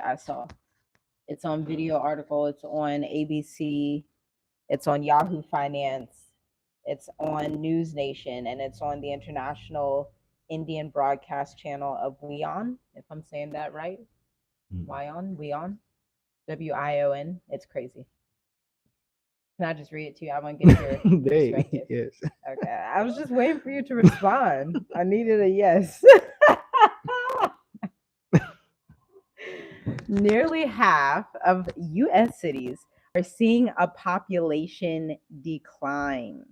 I saw. It's on Video Article. It's on ABC. It's on Yahoo Finance. It's on News Nation, and it's on the International Indian Broadcast Channel of WION, if I'm saying that right. WION, WION. It's crazy. Can I just read it to you? I want to get your perspective. Yes. Okay. I was just waiting for you to respond. I needed a yes. Nearly half of U.S. cities are seeing a population decline.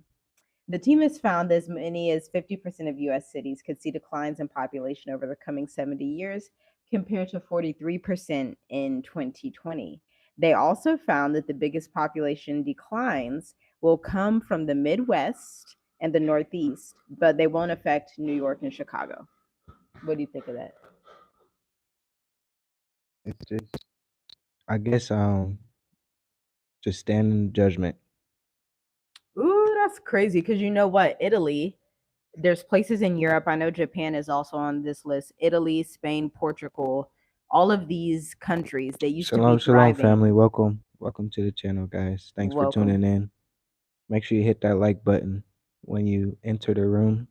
The team has found as many as 50% of U.S. cities could see declines in population over the coming 70 years, compared to 43% in 2020. They also found that the biggest population declines will come from the Midwest and the Northeast, but they won't affect New York and Chicago. What do you think of that? It's just, I guess, just stand in judgment. Ooh, that's crazy. Because you know what? Italy, there's places in Europe. I know Japan is also on this list. Italy, Spain, Portugal, all of these countries, they used to be Shalom, shalom, thriving. family. Welcome to the channel, guys. Thanks for Welcome. tuning in. Make sure you hit that like button when you enter the room.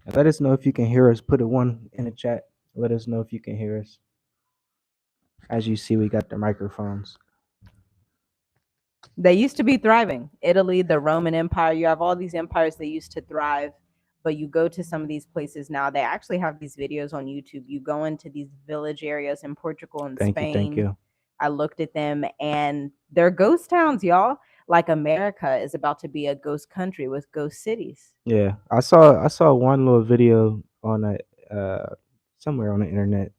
And let us know if you can hear us. Put a one in the chat. Let us know if you can hear us. As you see, we got the microphones. They used to be thriving. Italy, the Roman Empire, you have all these empires that used to thrive. But you go to some of these places now, they actually have these videos on YouTube. You go into these village areas in Portugal and Thank Spain. you. I looked at them and they're ghost towns, y'all. Like America is about to be a ghost country with ghost cities. Yeah, I saw one little video on somewhere on the internet.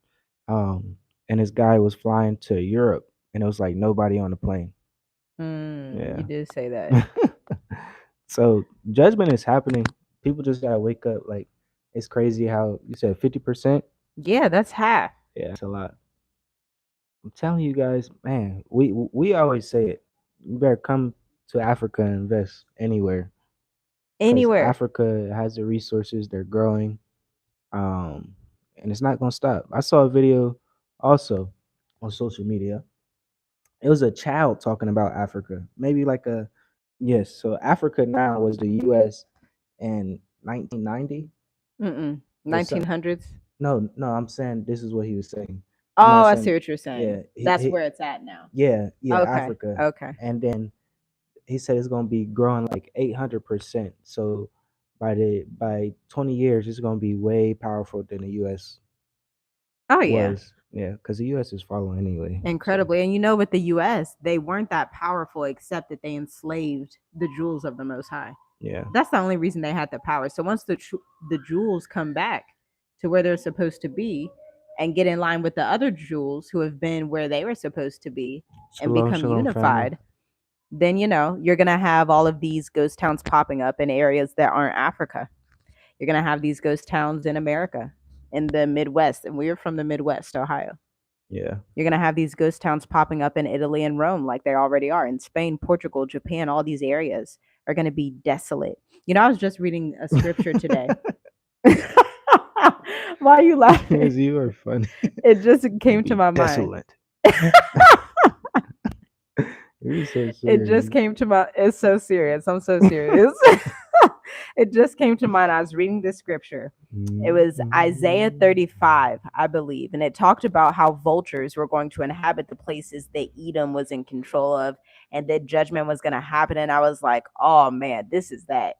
And this guy was flying to Europe, and it was like nobody on the plane. You Yeah. did say that. So judgment is happening. People just gotta wake up. Like, it's crazy how you said 50%. Yeah, that's half. Yeah, that's a lot. I'm telling you guys, man. We always say it. You better come to Africa and invest anywhere, because Anywhere. Africa has the resources. They're growing, and it's not gonna stop. I saw a video also on social media. It was a child talking about Africa, maybe like a yes. So Africa now was the U.S. in 1990 or something. 1900s. No, I'm saying this is what he was saying. I'm Oh, not I see saying, what you're saying. yeah, That's where it's at now. yeah, Okay. Africa, Okay. and then he said it's gonna be growing like 800%. So by 20 years, it's gonna be way powerful than the U.S. Oh yeah. was. Yeah, because the U.S. is following anyway. So Incredibly. And you know, with the US, they weren't that powerful except that they enslaved the jewels of the Most High. yeah, That's the only reason they had the power. So once the jewels come back to where they're supposed to be and get in line with the other jewels who have been where they were supposed to be and shalom, become shalom, family. unified, then you're going to have all of these ghost towns popping up in areas that aren't Africa. You're going to have these ghost towns in America, in the Midwest, and we're from the Midwest, Ohio. Yeah, You're going to have these ghost towns popping up in Italy and Rome like they already are. In Spain, Portugal, Japan, all these areas are going to be desolate. I was just reading a scripture today. Why are you laughing? because you are funny. It just came to Be my mind. desolate. You're so It just serious. came to my. It's so serious. I'm so serious. It just came to mind. I was reading this scripture. It was Isaiah 35, I believe, and it talked about how vultures were going to inhabit the places that Edom was in control of, and that judgment was going to happen. And I was like, oh man, this is that,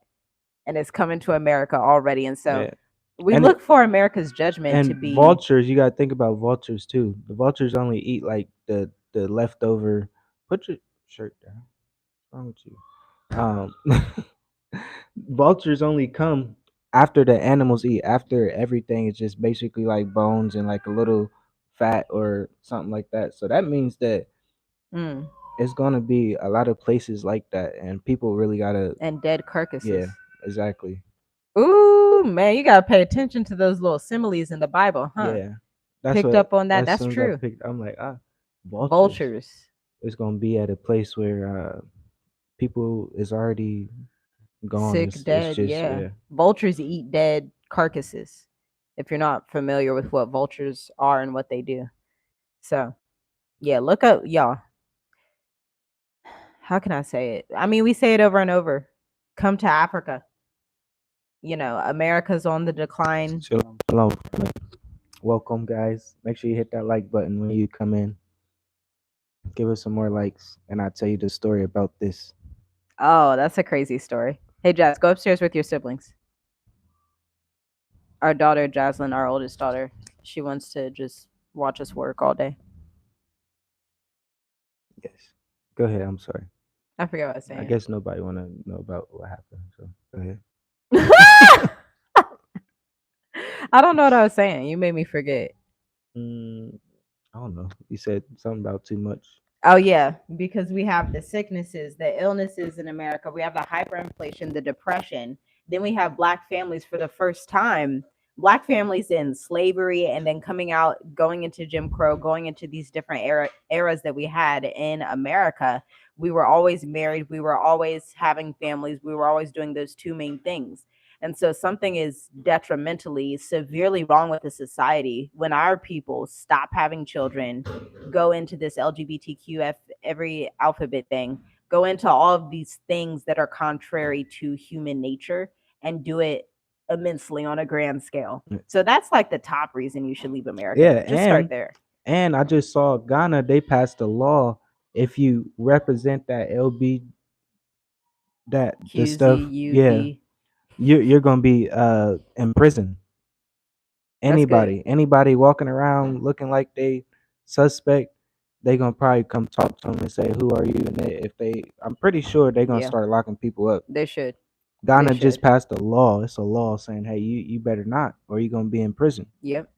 and it's coming to America already. And so Yeah. we And look for America's judgment to and be. vultures, you gotta think about vultures too. The vultures only eat like the leftover. Put your shirt down. What's wrong with you? Vultures only come after the animals eat. After everything is just basically like bones and like a little fat or something like that. So that means that Mm, it's gonna be a lot of places like that, and people really gotta. and dead carcasses. Yeah, exactly. Ooh, man, you gotta pay attention to those little similes in the Bible, huh? Yeah, that's Picked what. up on that. As That's soon as I true. picked, I'm like, vultures. Vultures, It's gonna be at a place where people is already gone. sick, It's dead. just Yeah, yeah, vultures eat dead carcasses. If you're not familiar with what vultures are and what they do, so Yeah, look up, y'all. How can I say it? I mean, we say it over and over. Come to Africa. America's on the decline. Shalom, shalom. Welcome, guys. Make sure you hit that like button when you come in. Give us some more likes, and I'll tell you the story about this. Oh, that's a crazy story. Hey, Jazz, go upstairs with your siblings. Our daughter, Jaslyn, our oldest daughter, she wants to just watch us work all day. Yes. Go ahead. I'm sorry. I forget what I was I saying. guess nobody want to know about what happened. So go ahead. I don't know what I was saying. You made me forget. I don't know. You said something about too much. Oh yeah, because we have the sicknesses, the illnesses in America. We have the hyperinflation, the depression. Then we have black families for the first time. Black families in slavery and then coming out, going into Jim Crow, going into these different eras that we had in America. We were always married. We were always having families. We were always doing those two main things. And so something is detrimentally, severely wrong with the society when our people stop having children, go into this LGBTQF every alphabet thing, go into all of these things that are contrary to human nature and do it immensely on a grand scale. So that's like the top reason you should leave America. Yeah, Just start there. And I just saw Ghana, they passed a law if you represent that LB that the stuff, yeah, QZUB. you're gonna be in prison. That's good. Anybody walking around looking like they suspect, they gonna probably come talk to them and say, "Who are you?" And if they, I'm pretty sure they're gonna Yeah, start locking people up. they should. Ghana They just should. passed a law. It's a law saying, "Hey, you better not, or you're gonna be in prison." Yep.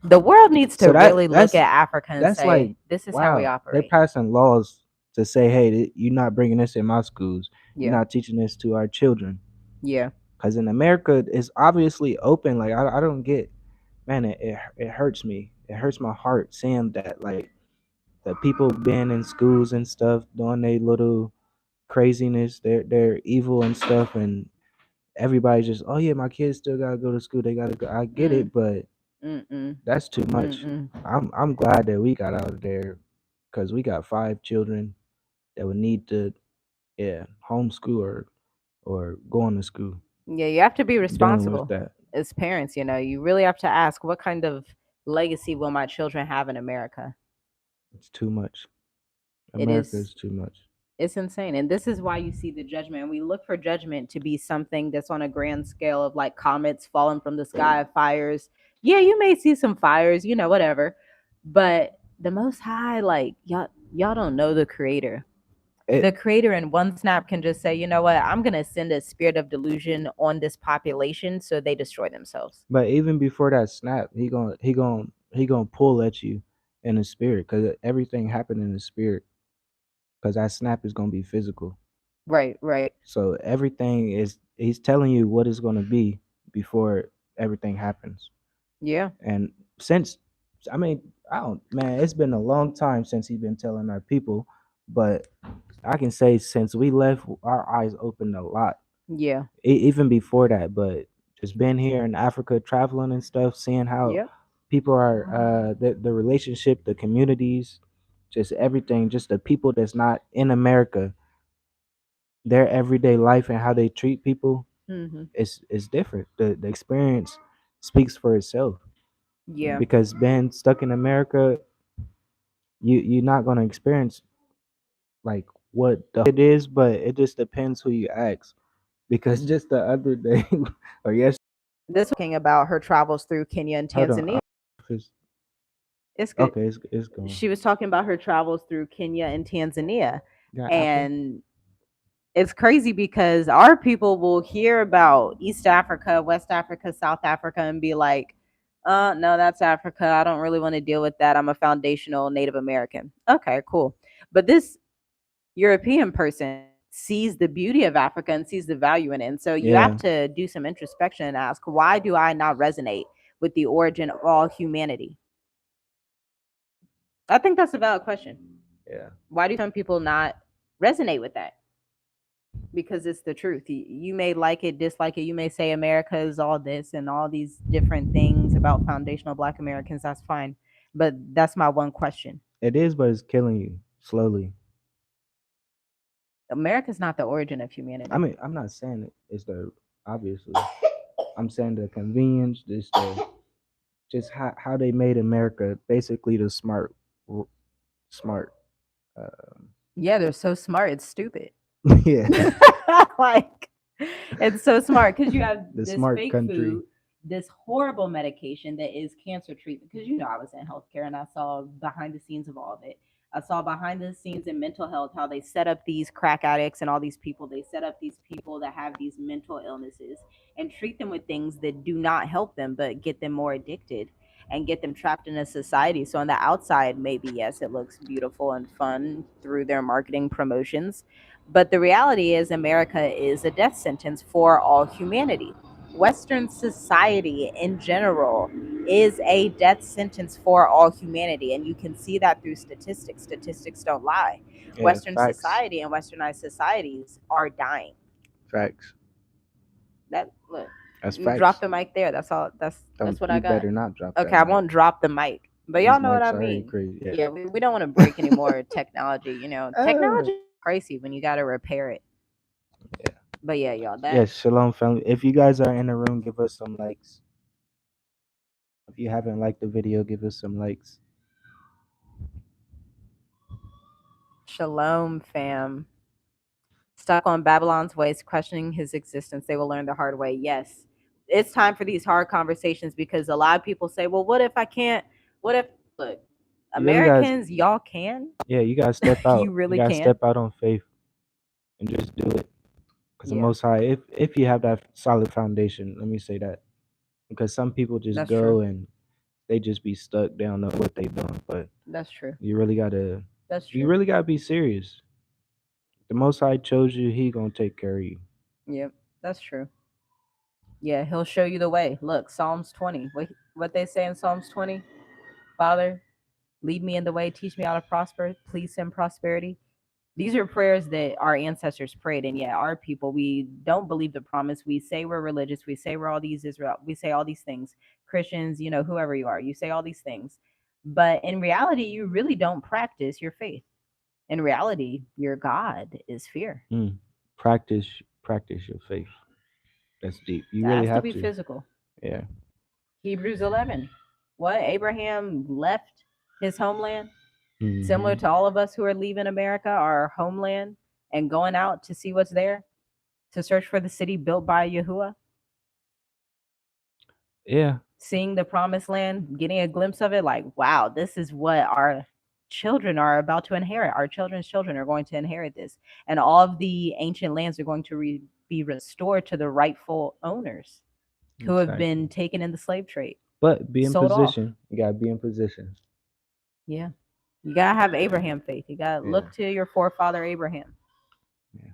The world needs to So really look that's at Africa and that's like, say, this is how we wow, they're operate. passing laws to say, "Hey, you're not bringing this in my schools. You're Yeah. not teaching this to our children." Yeah. Because in America, it's obviously open. Like I don't get, man. It hurts me. It hurts my heart seeing that, like, the people being in schools and stuff doing their little craziness. They're evil and stuff, and everybody just, oh yeah, my kids still gotta go to school. They gotta go. I get it, but Mm-mm. that's too much. Mm-mm. I'm glad that we got out of there because we got 5 children that would need to, yeah, homeschool or going to school. Yeah, you have to be Dealing with responsible that, as parents. You really have to ask, what kind of legacy will my children have in America? it's too much. It America is, is too much. it's insane. And this is why you see the judgment. We look for judgment to be something that's on a grand scale of like comets falling from the sky, fires. Yeah, you may see some fires, whatever. But the most high, like y'all don't know the creator. The It, creator in one snap can just say, you know what, I'm gonna send a spirit of delusion on this population so they destroy themselves. but even before that snap, he gonna pull at you in the spirit because everything happened in the spirit. Because that snap is gonna be physical. Right, right. So everything is, he's telling you what it's gonna be before everything happens. Yeah. And since, I mean, I don't, man, it's been a long time since he's been telling our people, but I can say since we left, our eyes opened a lot. Yeah. Even before that, but just being here in Africa, traveling and stuff, seeing how Yep. people are, the relationship, the communities, just everything, just the people that's not in America, their everyday life and how they treat people Mm-hmm. is different. The experience speaks for itself. Yeah. Because being stuck in America, you're not gonna experience like what the it is, but it just depends who you ask. Because just the other day, or yes, This talking about her travels through Kenya and hold on, Tanzania. It's good. okay, it's going. She was talking about her travels through Kenya and Tanzania. Got Apple? And it's crazy because our people will hear about East Africa, West Africa, South Africa, and be like, no, that's Africa. I don't really want to deal with that. I'm a foundational Native American. Okay, cool. But this European person sees the beauty of Africa and sees the value in it. And so you Yeah, have to do some introspection and ask, why do I not resonate with the origin of all humanity? I think that's a valid question. yeah. Why do some people not resonate with that? Because it's the truth. You may like it, dislike it. You may say America is all this and all these different things about foundational Black Americans. That's fine. But that's my one question. It is, but it's killing you slowly. America's not the origin of humanity. I mean, I'm not saying it's the obviously. I'm saying the convenience, just how they made America basically the smart. Yeah, they're so smart. It's stupid. Yeah, Like, it's so smart because you have the this smart fake country. food, this horrible medication that is cancer treatment. Because I was in healthcare and I saw behind the scenes of all of it. I saw behind the scenes in mental health how they set up these crack addicts and all these people. They set up these people that have these mental illnesses and treat them with things that do not help them but get them more addicted and get them trapped in a society. So on the outside, maybe yes, it looks beautiful and fun through their marketing promotions, but the reality is, America is a death sentence for all humanity. Western society in general is a death sentence for all humanity. And you can see that through statistics. Statistics don't lie. Yeah, Western facts. society and westernized societies are dying. Facts. That look, That's you facts. drop the mic there. That's all. That's what I You got. better not drop. Okay, that I mic. won't drop the mic. But These y'all know what mics I already mean. crazy. Yeah, we don't want to break any more technology. Technology is crazy when you got to repair it. Yeah. But yeah, y'all. That Yes, shalom family. If you guys are in the room, give us some likes. If you haven't liked the video, give us some likes. Shalom, fam. Stuck on Babylon's ways, questioning his existence, they will learn the hard way. Yes, it's time for these hard conversations because a lot of people say, well, what if I can't? What if, look, You really gotta- Americans, y'all can. Yeah, you gotta step out. You really gotta can. step out on faith and just do it. Because the Yeah. Most High, if you have that solid foundation, let me say that. Because some people just That's go true. and they just be stuck. They don't know what they doing. But That's true. you really gotta. That's true. You really gotta be serious. The Most High chose you. He gonna take care of you. Yep, that's true. Yeah, he'll show you the way. Look, Psalms 20. What they say in Psalms 20? Father, lead me in the way, teach me how to prosper. Please send prosperity. These are prayers that our ancestors prayed, and yet our people, we don't believe the promise. We say we're religious. We say we're all these Israel. We say all these things. Christians, whoever you are, you say all these things. But in reality, you really don't practice your faith. In reality, your God is fear. Practice your faith. That's deep. You It really has have to be physical. Yeah. Hebrews 11. What? Abraham left his homeland, Mhm. similar to all of us who are leaving America, our homeland, and going out to see what's there, to search for the city built by Yahuwah. Yeah. Seeing the promised land, getting a glimpse of it, like, wow, this is what our children are about to inherit. Our children's children are going to inherit this. And all of the ancient lands are going to be restored to the rightful owners who have been taken in the slave trade. But be in sold position. off. You gotta be in position. Yeah. You gotta have Abraham faith. You gotta look to your forefather Abraham. Yeah.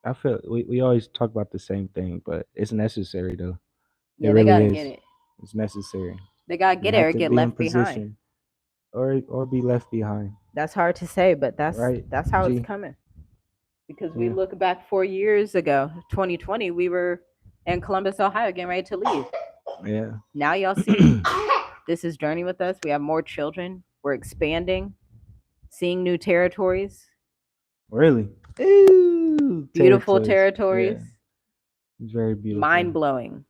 I feel we always talk about the same thing, but it's necessary though. Yeah, it they really gotta is. get it. It's necessary. They gotta get You it have or to get be in left behind. position, or be left behind. That's hard to say, but that's Right, how G. it's coming. Because we Yeah. look back 4 years ago, 2020, we were in Columbus, Ohio, getting ready to leave. Yeah. Now y'all see this is Journey with us. We have more children. We're expanding, seeing new territories. Really? Ooh, Beautiful territories. Yeah. It's very beautiful. Mind blowing.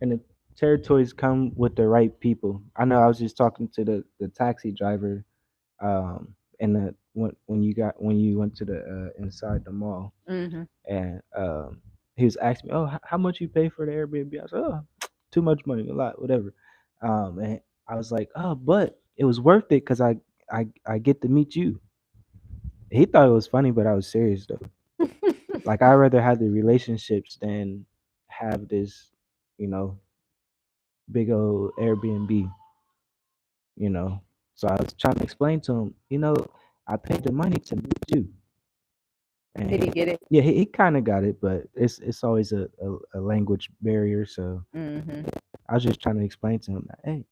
And the territories come with the right people. I know I was just talking to the taxi driver, and the when you went to the inside the mall, Mm-hmm. and he was asking me, "Oh, how much you pay for the Airbnb?" I said, "Oh, too much money, a lot, whatever." And I was like, "Oh, but it was worth it because I get to meet you." He thought it was funny, but I was serious though. Like I'd rather have the relationships than have this, big old Airbnb. So I was trying to explain to him, I paid the money to meet you. And Did he get it? Yeah, he kind of got it, but it's always a language barrier. So Mm-hmm. I was just trying to explain to him that, hey,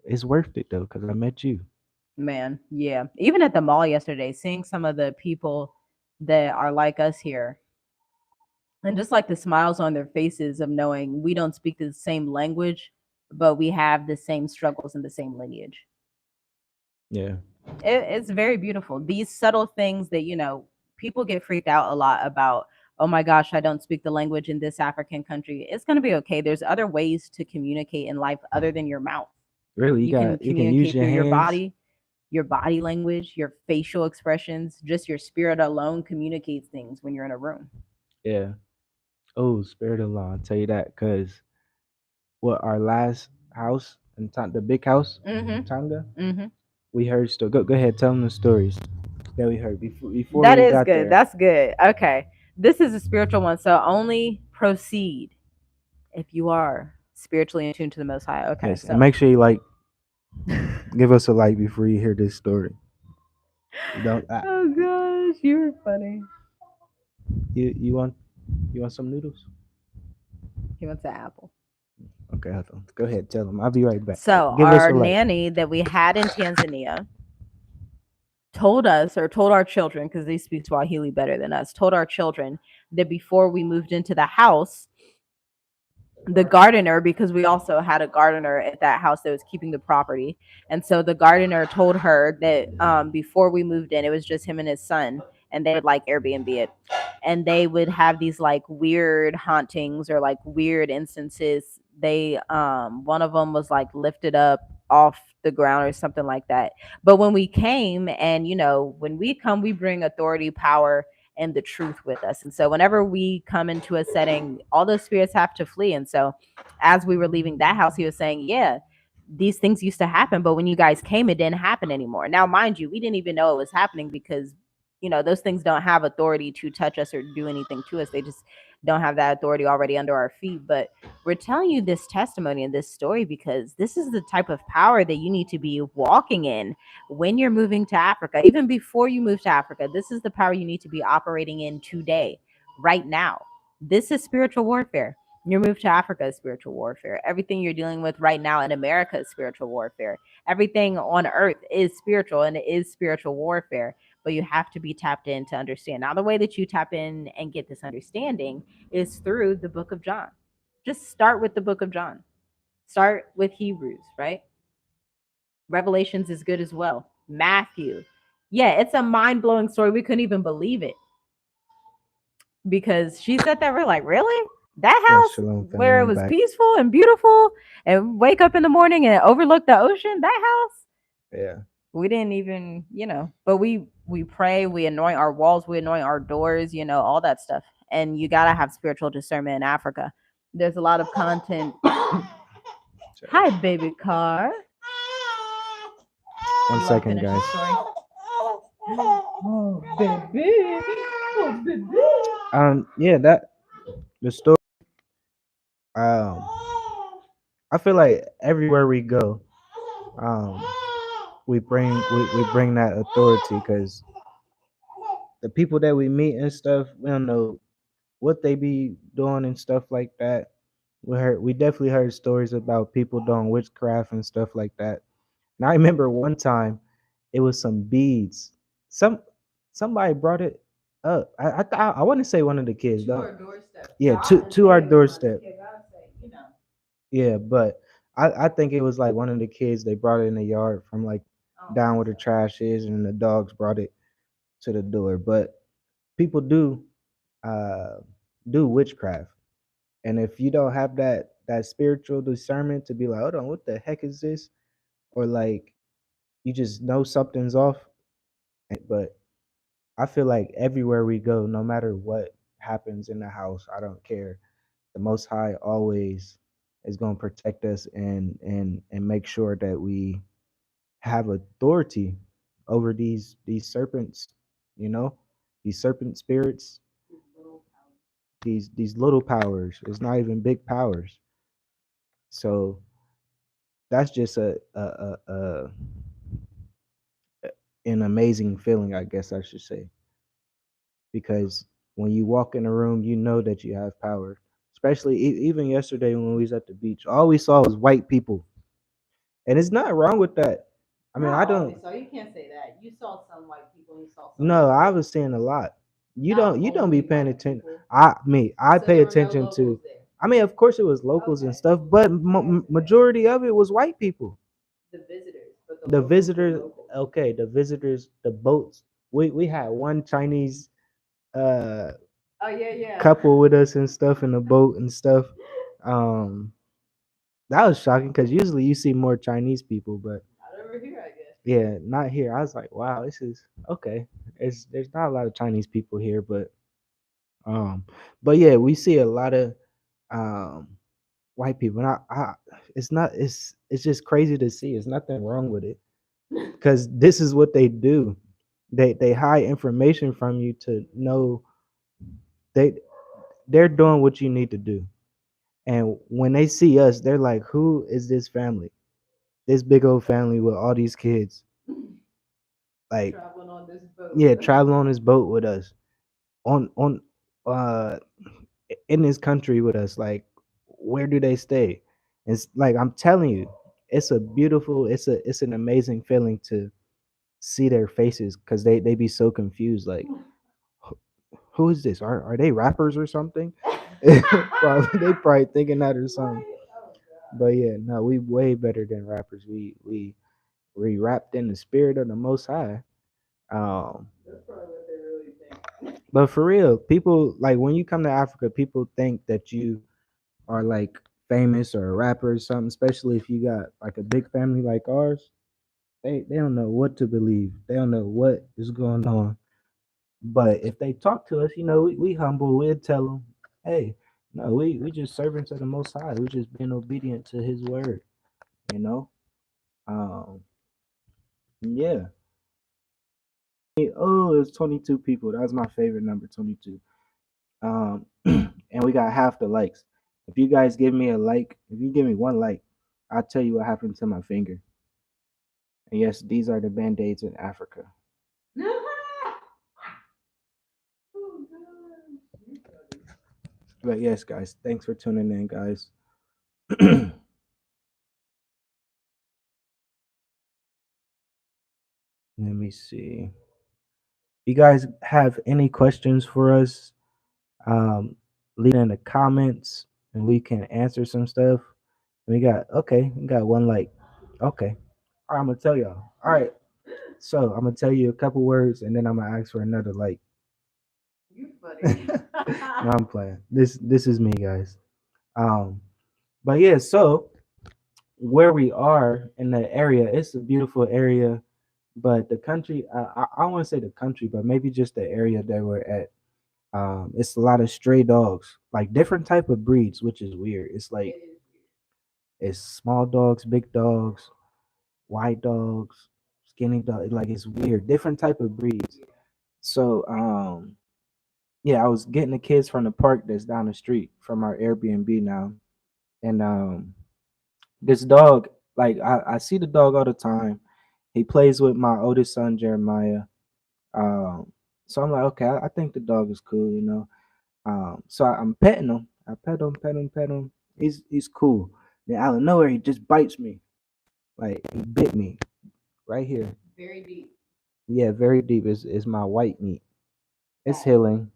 it's worth it though, because I met you. Man, yeah. Even at the mall yesterday, seeing some of the people that are like us here, and just like the smiles on their faces of knowing we don't speak the same language, but we have the same struggles and the same lineage. Yeah. It's very beautiful. These subtle things that, people get freaked out a lot about. Oh my gosh, I don't speak the language in this African country. It's going to be okay. There's other ways to communicate in life other than your mouth. Really, You can you can use communicate your through hands. your body language, your facial expressions, just your spirit alone communicates things when you're in a room. Yeah. Oh, spirit of law. I'll tell you that because what our last house and the big house in Mhm. Tonga, Mhm. we heard still. Go ahead, tell them the stories that we heard before That we is got good. there. That's good. Okay. This is a spiritual one, so only proceed if you are spiritually in tune to the most high. Okay. Yes, and So make sure you give us a like before you hear this story. You don't. oh gosh, you're funny. You want some noodles? He wants an apple. Okay, hold on. Go ahead, tell them. I'll be right back. So Give us our a like. nanny that we had in Tanzania told us, or told our children, because they speak Swahili better than us, told our children that before we moved into the house, the gardener, because we also had a gardener at that house that was keeping the property, and so the gardener told her that before we moved in, it was just him and his son, and they would like Airbnb it, and they would have these like weird hauntings or like weird instances. They one of them was like lifted up off the ground or something like that. But when we came, and when we come, we bring authority, power, and the truth with us. And so whenever we come into a setting, all those spirits have to flee. And so as we were leaving that house, he was saying, yeah, these things used to happen, but when you guys came, it didn't happen anymore. Now, mind you, we didn't even know it was happening because those things don't have authority to touch us or do anything to us. They just don't have that authority already under our feet. But we're telling you this testimony and this story because this is the type of power that you need to be walking in when you're moving to Africa. Even before you move to Africa, this is the power you need to be operating in today, right now. This is spiritual warfare. Your move to Africa is spiritual warfare. Everything you're dealing with right now in America is spiritual warfare. Everything on earth is spiritual, and it is spiritual warfare. But you have to be tapped in to understand. Now, the way that you tap in and get this understanding is through the book of John. Just start with the book of John. Start with Hebrews, right? Revelations is good as well. Matthew. Yeah, it's a mind blowing story. We couldn't even believe it because she said that we're like, really? That Yeah, house shalom, family. where it I'm was back. peaceful and beautiful and wake up in the morning and overlook the ocean, that house, Yeah. we didn't even, but we pray, we anoint our walls, we anoint our doors, all that stuff. And you got to have spiritual discernment in Africa. There's a lot of content. Hi, baby car. One You want to second, finish the guys. story? Oh, baby. Oh, baby. Yeah, that the story. Um, I feel like everywhere we go, um, we bring that authority because the people that we meet and stuff, we don't know what they be doing and stuff like that. We definitely heard stories about people doing witchcraft and stuff like that. And I remember one time, it was some beads. Somebody brought it up. I want to say one of the kids. To our doorstep. Yeah, God to is to our saying it was. doorstep. Yeah, God say. Yeah, but I think it was like one of the kids. They brought it in the yard from like Oh, down where the trash is, and the dogs brought it to the door. But people uh do witchcraft, and if you don't have that spiritual discernment to be like, hold on, what the heck is this, or like you just know something's off. But I feel like everywhere we go, no matter what happens in the house, I don't care. The Most High always is going to protect us and make sure that we have authority over these serpents, you know, these serpent spirits, these little powers. It's not even big powers. So that's just a an amazing feeling, I guess I should say, because when you walk in a room, you know that you have power. Especially even yesterday when we was at the beach, all we saw was white people, and it's not wrong with that. I mean, I don't. So you can't say that. You saw some white people. You saw some. No, I was seeing a lot. Not You don't be only paying white attention. people. I So pay there were no attention to. locals there. I mean, of course it was locals and Okay. stuff, but Okay, okay. majority of it was white people. The visitors, but the visitors. Okay, the visitors, the boats. We had one Chinese uh couple with us and stuff in the boat and stuff. Um, that was shocking because usually you see more Chinese people, but yeah, not here. I was like, wow, this is okay. It's there's not a lot of Chinese people here, um, but yeah, we see a lot of um white people. And it's not. It's just crazy to see. There's nothing wrong with it because this is what they do. They hide information from you to know they they're doing what you need to do. And when they see us, they're like, "Who is this family? This big old family with all these kids, like, yeah, traveling on this boat with us, on uh in this country with us. Like, where do they stay?" It's like I'm telling you, it's a beautiful, it's an amazing feeling to see their faces because they be so confused. Like, who is this? Are they rappers or something? They probably thinking that or something. But yeah, no, we way better than rappers. We wrapped in the spirit of the Most High. Um, but for real, people like when you come to Africa, people think that you are like famous or a rapper or something. Especially if you got like a big family like ours, they don't know what to believe. They don't know what is going on. But if they talk to us, we humble. We'll tell them, hey, no, we just servants of the Most High. We just being obedient to His word. You know. Um, yeah. Oh, it's 22 people. That was my favorite number, 22. And we got half the likes. If you guys give me a like, if you give me one like, I'll tell you what happened to my finger. And yes, these are the band-aids in Africa. But yes, guys, thanks for tuning in, guys. Let me see. You guys have any questions for us? Leave it in the comments and we can answer some stuff. We got one like. Okay. All right, I'm gonna tell y'all. All right. So I'm gonna tell you a couple words and then I'm gonna ask for another like. No, I'm playing. This is me, guys. Um, but yeah, so where we are in the area, it's a beautiful area, but the country, I want to say the country, but maybe just the area that we're at. It's a lot of stray dogs, like different type of breeds, which is weird. It's like it's small dogs, big dogs, white dogs, skinny dogs. Like it's weird, different type of breeds. So yeah, I was getting the kids from the park that's down the street from our Airbnb now, and this dog, like I see the dog all the time. He plays with my oldest son Jeremiah. Um, so I'm like, okay, I think the dog is cool. So I'm petting him. I pet him. He's cool. Then out of nowhere, he just bites me. Like he bit me right here. Yeah, very deep. Is my white meat. It's healing.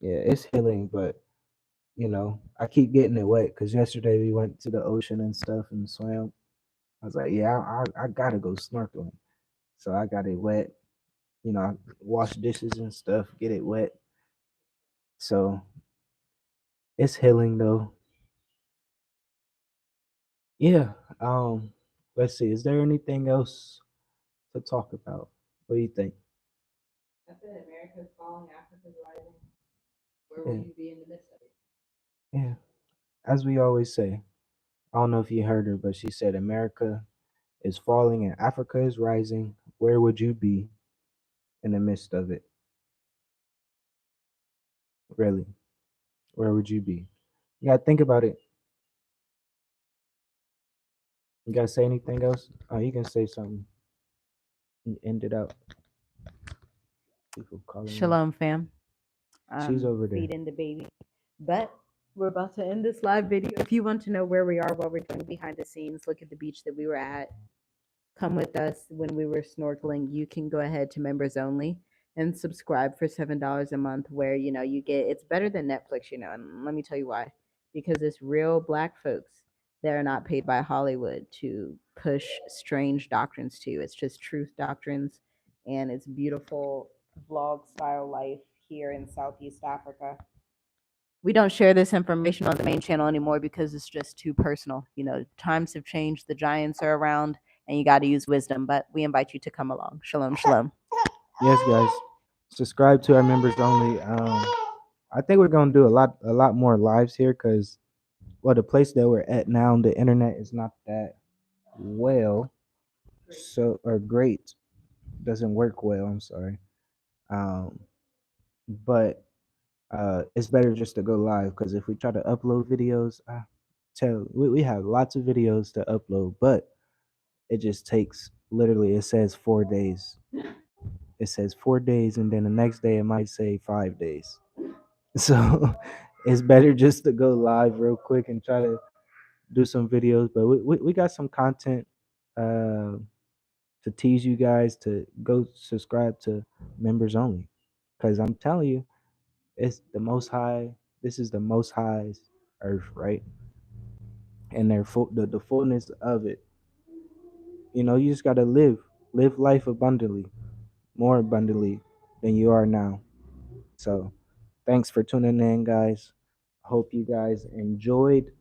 Yeah, it's healing, but I keep getting it wet because yesterday we went to the ocean and stuff and swam. I was like, yeah, I gotta go snorkeling. So I got it wet. I wash dishes and stuff, get it wet. So it's healing though. Yeah. Let's see. Is there anything else to talk about? What do you think? Yeah. As we always say, I don't know if you heard her, but she said America is falling and Africa is rising. Where would you be in the midst of it? Really? Where would you be? You gotta think about it. You gotta say anything else? Oh, you can say something and end it out. People calling me. Shalom, fam. She's over there. Feeding the baby. But we're about to end this live video. If you want to know where we are, what we're doing behind the scenes, look at the beach that we were at. Come with us when we were snorkeling. You can go ahead to members only and subscribe for $7 a month, where you get it's better than Netflix, and let me tell you why. Because it's real black folks They're not paid by Hollywood to push strange doctrines to you. It's just truth doctrines, and it's beautiful vlog style life here in Southeast Africa. We don't share this information on the main channel anymore because it's just too personal. You know, times have changed, the giants are around, and you got to use wisdom. But we invite you to come along. Shalom, shalom. Yes, guys. Subscribe to our members only. I think we're gonna do a lot more lives here because, well, the place that we're at now, the internet is not that well, so or great. Doesn't work well. I'm sorry. Um, but it's better just to go live because if we try to upload videos, we have lots of videos to upload, but it just takes literally. It says 4 days. It says 4 days, and then the next day it might say 5 days. So it's better just to go live real quick and try to do some videos. But we got some content uh, to tease you guys to go subscribe to members only. Because I'm telling you, it's the most high. This is the most high's earth, right? And the fullness of it. You know, you just gotta live life abundantly, more abundantly than you are now. So thanks for tuning in, guys. Hope you guys enjoyed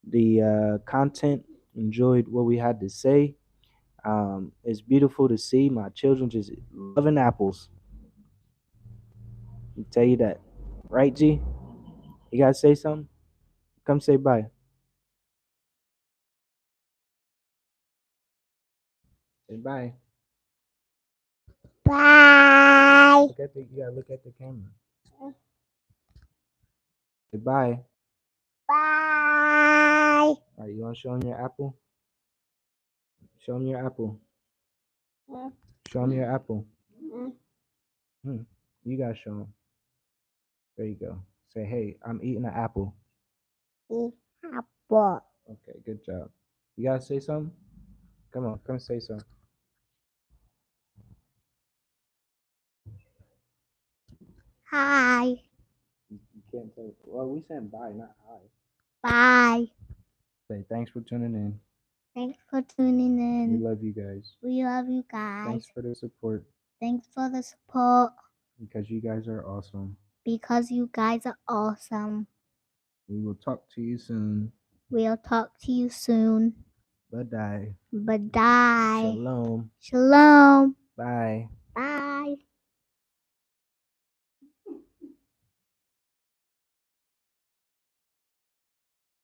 the content, enjoyed what we had to say. It's beautiful to see my children just loving apples. I'll tell you that. Right, G? You gotta say something? Come say bye. Say bye. Bye. You gotta look at the camera. Say bye. Bye. All right, you wanna show them your apple? Show them your apple. Show them your apple. You gotta show them. There you go. Say, hey, I'm eating an apple. Apple. Okay, good job. You gotta say something? Come on, come say something. Hi. You can't say. Well, we said bye, not hi. Bye. Say thanks for tuning in. Thanks for tuning We in. love you guys. We love you guys. Thanks for the support Thanks for the support because you guys are awesome. because you guys are awesome. We will talk to you soon. We'll talk to you soon. Bye. Bye. Shalom. Shalom. Bye. Bye.